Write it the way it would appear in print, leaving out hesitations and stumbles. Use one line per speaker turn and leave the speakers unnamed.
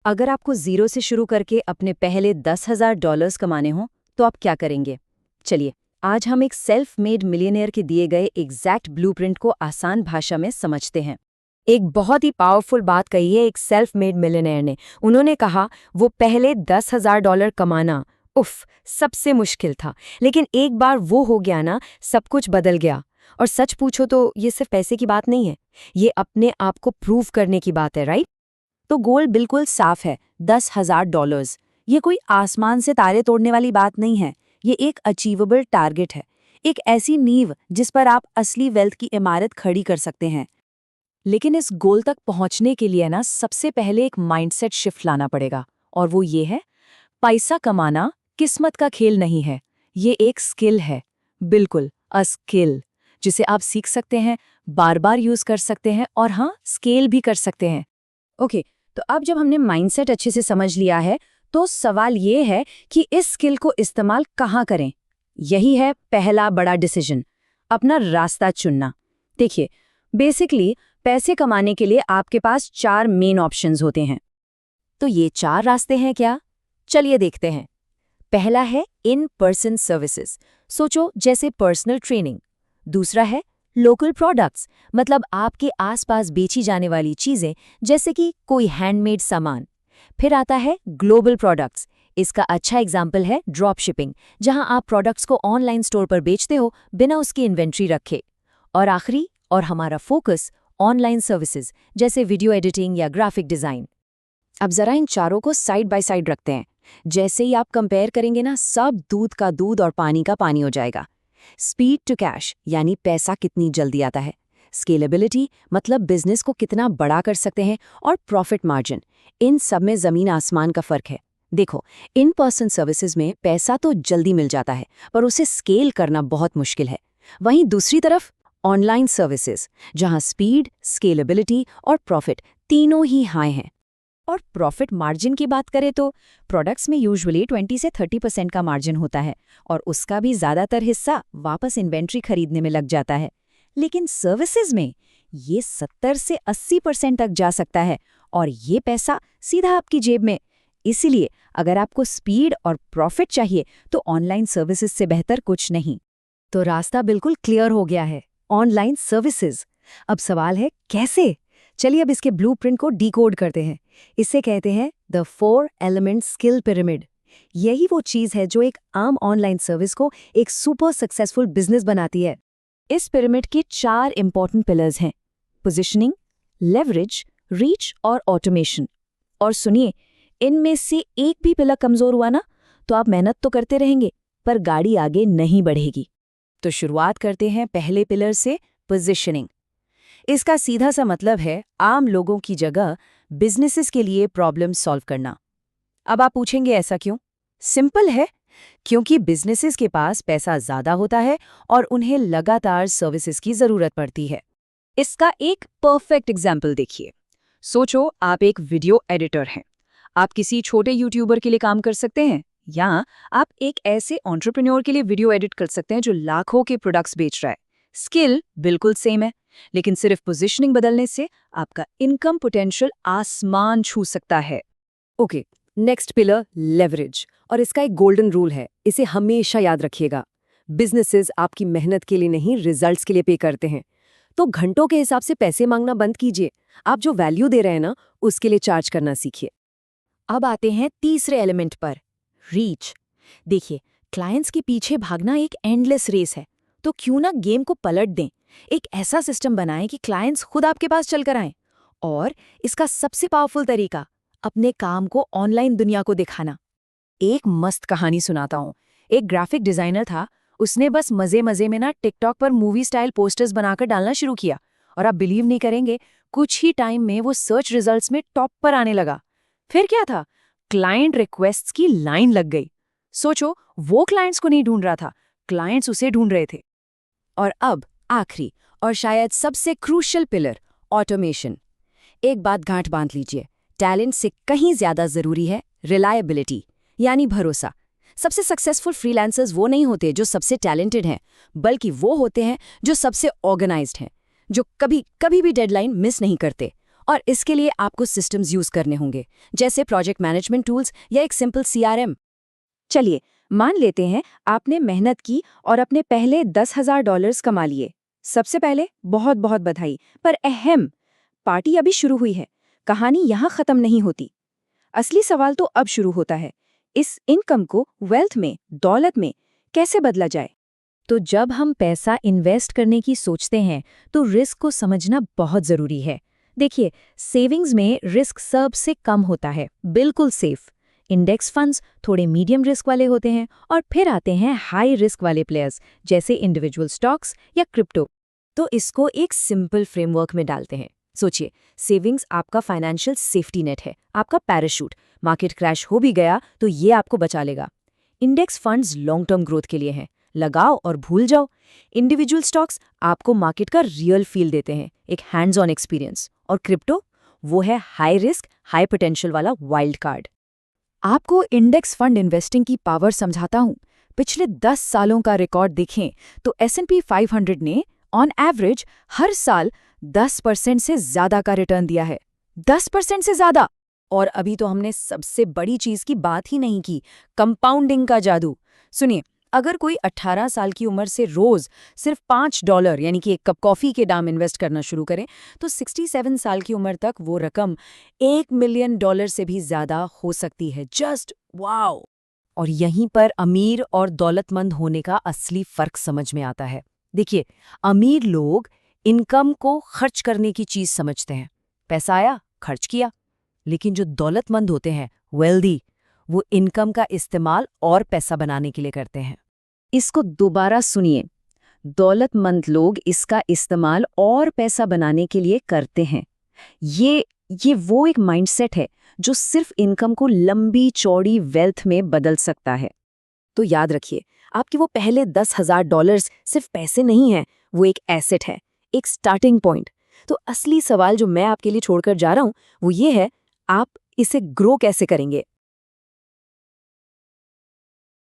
अगर आपको ज़ीरो से शुरू करके अपने पहले $10,000 कमाने हों, तो आप क्या करेंगे? चलिए, आज हम एक सेल्फ मेड मिलियनेयर के दिए गए एग्जैक्ट ब्लूप्रिंट को आसान भाषा में समझते हैं। एक बहुत ही पावरफुल बात कही है एक सेल्फ मेड मिलियनेयर ने। उन्होंने कहा, वो पहले $10,000 कमाना, उफ, सबसे मुश्किल था। लेकिन एक बार वो हो गया ना, सब कुछ बदल गया। और सच पूछो तो ये सिर्फ पैसे की बात नहीं है, ये अपने आप को प्रूव करने की बात है, राइट? तो गोल बिल्कुल साफ है, $10,000। ये कोई आसमान से तारे तोड़ने वाली बात नहीं है, ये एक अचीवेबल टारगेट है, एक ऐसी नींव जिस पर आप असली वेल्थ की इमारत खड़ी कर सकते हैं। लेकिन इस गोल तक पहुंचने के लिए ना सबसे पहले एक माइंडसेट शिफ्ट लाना पड़ेगा, और वो ये है, पैसा कमाना किस्मत का खेल नहीं है, ये एक स्किल है। बिल्कुल, अ स्किल, जिसे आप सीख सकते हैं, बार बार यूज कर सकते हैं और हाँ, स्केल भी कर सकते हैं। ओके, तो अब जब हमने माइंडसेट अच्छे से समझ लिया है, तो सवाल ये है कि इस स्किल को इस्तेमाल कहाँ करें। यही है पहला बड़ा डिसीजन, अपना रास्ता चुनना। देखिए, बेसिकली पैसे कमाने के लिए आपके पास 4 मेन ऑप्शंस होते हैं। तो ये 4 रास्ते हैं क्या? चलिए देखते हैं। पहला है इन पर्सन सर्विसेज, सोचो जैसे पर्सनल ट्रेनिंग। दूसरा है लोकल प्रोडक्ट्स, मतलब आपके आसपास बेची जाने वाली चीजें, जैसे कि कोई हैंडमेड सामान। फिर आता है ग्लोबल प्रोडक्ट्स, इसका अच्छा एग्जाम्पल है ड्रॉप शिपिंग, जहां आप प्रोडक्ट्स को ऑनलाइन स्टोर पर बेचते हो बिना उसकी इन्वेंट्री रखे। और आखिरी और हमारा फोकस, ऑनलाइन सर्विसेज, जैसे वीडियो एडिटिंग या ग्राफिक डिजाइन। अब जरा इन चारों को साइड बाय साइड रखते हैं। जैसे ही आप कंपेयर करेंगे ना, सब दूध का दूध और पानी का पानी हो जाएगा। स्पीड टू कैश, यानी पैसा कितनी जल्दी आता है। स्केलेबिलिटी, मतलब बिजनेस को कितना बड़ा कर सकते हैं। और प्रॉफिट मार्जिन, इन सब में जमीन आसमान का फर्क है। देखो, इन पर्सन सर्विसेज में पैसा तो जल्दी मिल जाता है, पर उसे स्केल करना बहुत मुश्किल है। वहीं दूसरी तरफ ऑनलाइन सर्विसेज, जहां स्पीड, स्केलेबिलिटी और प्रॉफिट तीनों ही हाई हैं। और प्रॉफिट मार्जिन की बात करें तो प्रोडक्ट्स में यूजुअली 20 से 30% का मार्जिन होता है, और उसका भी ज़्यादातर हिस्सा वापस इन्वेंट्री खरीदने में लग जाता है। लेकिन सर्विसेज में ये 70 से 80% तक जा सकता है, और ये पैसा सीधा आपकी जेब में। इसीलिए अगर आपको स्पीड और प्रॉफिट चाहिए, तो ऑनलाइन सर्विसेज से बेहतर कुछ नहीं। तो रास्ता बिल्कुल क्लियर हो गया है, ऑनलाइन सर्विसेज। अब सवाल है कैसे? चलिए अब इसके ब्लूप्रिंट को डिकोड करते हैं। इसे कहते हैं द 4 एलिमेंट स्किल पिरामिड। यही वो चीज़ है जो एक आम ऑनलाइन सर्विस को एक सुपर सक्सेसफुल बिजनेस बनाती है। इस पिरामिड के 4 इंपॉर्टेंट पिलर्स हैं, पोजिशनिंग, लेवरेज, रीच और ऑटोमेशन। और सुनिए, इनमें से एक भी पिलर कमजोर हुआ ना, तो आप मेहनत तो करते रहेंगे, पर गाड़ी आगे नहीं बढ़ेगी। तो शुरुआत करते हैं पहले पिलर से, पोजिशनिंग। इसका सीधा सा मतलब है आम लोगों की जगह बिजनेसेस के लिए प्रॉब्लम सॉल्व करना। अब आप पूछेंगे ऐसा क्यों? सिंपल है, क्योंकि बिजनेसेस के पास पैसा ज़्यादा होता है और उन्हें लगातार सर्विसेज की ज़रूरत पड़ती है। इसका एक परफेक्ट एग्जाम्पल देखिए। सोचो आप एक वीडियो एडिटर हैं। आप किसी छोटे यूट्यूबर के लिए काम कर सकते हैं, या आप एक ऐसे एंटरप्रेन्योर के लिए वीडियो एडिट कर सकते हैं जो लाखों के प्रोडक्ट्स बेच रहा है। स्किल बिल्कुल सेम है, लेकिन सिर्फ पोजीशनिंग बदलने से आपका इनकम पोटेंशियल आसमान छू सकता है। Okay, next pillar, leverage. और इसका एक गोल्डन रूल है, इसे हमेशा याद रखिएगा। बिजनेसेस आपकी मेहनत के लिए नहीं, रिजल्ट्स के लिए पे करते हैं। तो घंटों के हिसाब से पैसे मांगना बंद कीजिए। आप जो वैल्यू दे रहे हैं ना, उसके लिए चार्ज करना सीखिए। अब आते हैं तीसरे एलिमेंट पर, रीच। देखिए, क्लाइंट्स के पीछे भागना एक एंडलेस रेस है, तो क्यों ना गेम को पलट दें। एक ऐसा सिस्टम बनाएं कि क्लाइंट्स खुद आपके पास चलकर आएं। और इसका सबसे पावरफुल तरीका, अपने काम को ऑनलाइन दुनिया को दिखाना। एक मस्त कहानी सुनाता हूँ। एक ग्राफिक डिजाइनर था, उसने बस मजे मजे में ना टिकटॉक पर मूवी स्टाइल पोस्टर्स बनाकर डालना शुरू किया, और आप बिलीव नहीं करेंगे, कुछ ही टाइम में वो सर्च रिजल्ट्स में टॉप पर आने लगा। फिर क्या था, क्लाइंट रिक्वेस्ट्स की लाइन लग गई। सोचो, वो क्लाइंट्स को नहीं ढूंढ रहा था, क्लाइंट्स उसे ढूंढ रहे थे। और अब आखिरी और शायद सबसे क्रूशियल पिलर, ऑटोमेशन। एक बात गांठ बांध लीजिए, टैलेंट से कहीं ज्यादा जरूरी है रिलायबिलिटी, यानी भरोसा। सबसे सक्सेसफुल फ्रीलांसर्स वो नहीं होते जो सबसे टैलेंटेड हैं, बल्कि वो होते हैं जो सबसे ऑर्गेनाइज्ड हैं, जो कभी कभी भी डेडलाइन मिस नहीं करते, और इसके लिए आपको सिस्टम्स यूज करने होंगे, जैसे प्रोजेक्ट मैनेजमेंट टूल्स या एक सिंपल CRM। चलिए, मान लेते हैं आपने मेहनत की और अपने पहले $10,000 कमा लिए। सबसे पहले बहुत बहुत बधाई, पर अहम, पार्टी अभी शुरू हुई है। कहानी यहाँ खत्म नहीं होती। असली सवाल तो अब शुरू होता है, इस इनकम को वेल्थ में, दौलत में कैसे बदला जाए। तो जब हम पैसा इन्वेस्ट करने की सोचते हैं तो रिस्क को समझना बहुत जरूरी है। देखिए, सेविंग्स में रिस्क सबसे कम होता है, बिल्कुल सेफ। इंडेक्स फंड्स थोड़े मीडियम रिस्क वाले होते हैं और फिर आते हैं हाई रिस्क वाले प्लेयर्स, जैसे इंडिविजुअल स्टॉक्स या क्रिप्टो। तो इसको एक सिंपल फ्रेमवर्क में डालते हैं। सोचिए, सेविंग्स आपका फाइनेंशियल सेफ्टी नेट है, आपका पैराशूट। मार्केट क्रैश हो भी गया तो ये आपको बचा लेगा। Index funds long term growth के लिए हैं, लगाओ और भूल जाओ। इंडिविजुअल स्टॉक्स आपको मार्केट का रियल फील देते हैं, एक हैंड्स ऑन एक्सपीरियंस। और क्रिप्टो, वो है हाई रिस्क हाई पोटेंशियल वाला वाइल्ड कार्ड। आपको इंडेक्स फंड इन्वेस्टिंग की पावर समझाता हूं। पिछले 10 सालों का रिकॉर्ड देखें तो S&P 500 ने ऑन एवरेज हर साल 10% से ज्यादा का रिटर्न दिया है। 10% से ज्यादा। और अभी तो हमने सबसे बड़ी चीज की बात ही नहीं की, कंपाउंडिंग का जादू। सुनिए, अगर कोई 18 साल की उम्र से रोज सिर्फ $5 यानी कि एक कप कॉफी के दाम इन्वेस्ट करना शुरू करें तो 67 साल की उम्र तक वो रकम $1 मिलियन से भी ज्यादा हो सकती है। Just wow! और यहीं पर अमीर और दौलतमंद होने का असली फर्क समझ में आता है। देखिए, अमीर लोग इनकम को खर्च करने की चीज समझते हैं, पैसा आया खर्च किया। लेकिन जो दौलतमंद होते हैं, वेल्दी, वो इनकम का इस्तेमाल और पैसा बनाने के लिए करते हैं। इसको दोबारा सुनिए, दौलतमंद लोग इसका इस्तेमाल और पैसा बनाने के लिए करते हैं। ये वो एक माइंडसेट है जो सिर्फ इनकम को लंबी चौड़ी वेल्थ में बदल सकता है। तो याद रखिए, आपके वो पहले $10,000 सिर्फ पैसे नहीं हैं, वो एक एसेट है, एक स्टार्टिंग पॉइंट। तो असली सवाल जो मैं आपके लिए छोड़कर जा रहा हूं वो ये है, आप इसे ग्रो कैसे करेंगे।